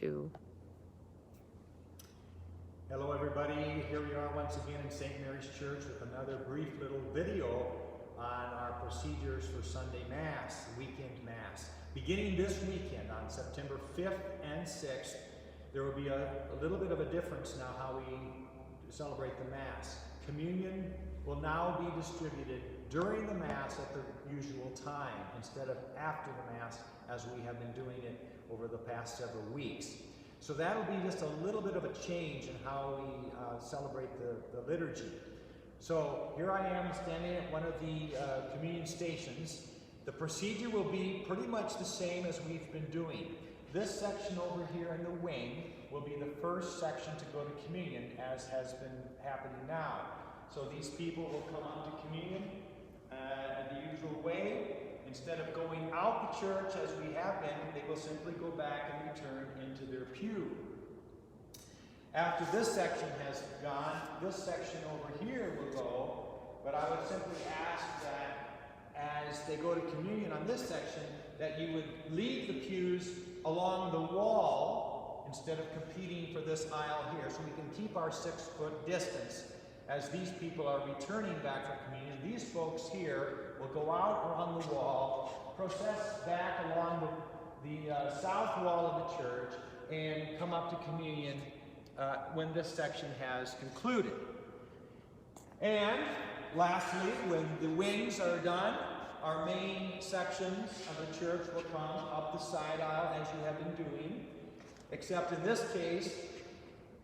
to. Hello everybody, here we are once again in St. Mary's Church with another brief little video on our procedures for Sunday Mass, weekend Mass. Beginning this weekend on September 5th and 6th, there will be a little bit of a difference now how we celebrate the Mass. Communion will now be distributed during the Mass at the usual time instead of after the Mass as we have been doing it over the past several weeks. So that'll be just a little bit of a change in how we celebrate the liturgy. So here I am standing at one of the communion stations. The procedure will be pretty much the same as we've been doing. This section over here in the wing will be the first section to go to communion, as has been happening now. So these people will come on to communion in the usual way. Instead of going out the church as we have been, they will simply go back and return into their pew. After this section has gone, this section over here will go, but I would simply ask that as they go to communion on this section, that you would leave the pews along the wall instead of competing for this aisle here, so we can keep our 6-foot distance as these people are returning back from communion. These folks here will go out around the wall, process back along the south wall of the church, and come up to communion when this section has concluded. And lastly, when the wings are done, our main sections of the church will come up the side aisle as you have been doing, except in this case,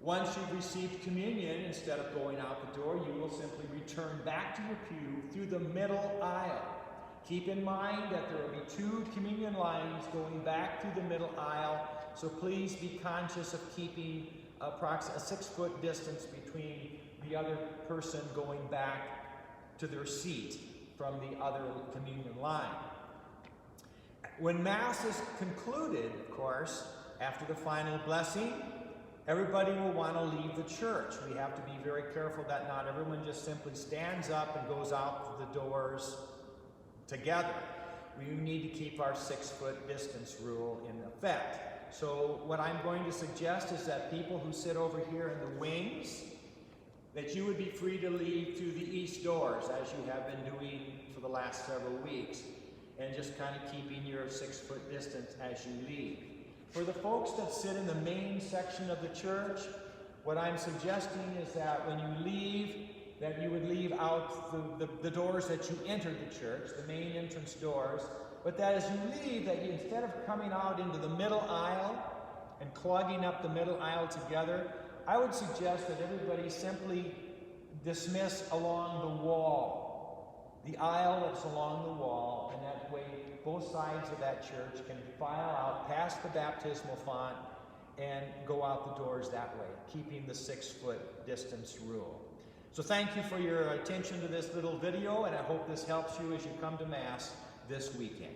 once you've received communion, instead of going out the door, you will simply return back to your pew through the middle aisle. Keep in mind that there will be 2 communion lines going back through the middle aisle, so please be conscious of keeping a 6-foot distance between the other person going back to their seat from the other communion line. When Mass is concluded, of course, after the final blessing, everybody will want to leave the church. We have to be very careful that not everyone just simply stands up and goes out the doors together. We need to keep our 6-foot distance rule in effect. So what I'm going to suggest is that people who sit over here in the wings, that you would be free to leave through the east doors as you have been doing for the last several weeks, and just kind of keeping your 6-foot distance as you leave. For the folks that sit in the main section of the church, what I'm suggesting is that when you leave, that you would leave out the doors that you entered the church, the main entrance doors, but that as you leave, that you, instead of coming out into the middle aisle and clogging up the middle aisle together, I would suggest that everybody simply dismiss along the wall, the aisle that's along the wall, and that way both sides of that church can file out past the baptismal font and go out the doors that way, keeping the 6-foot distance rule. So thank you for your attention to this little video, and I hope this helps you as you come to Mass this weekend.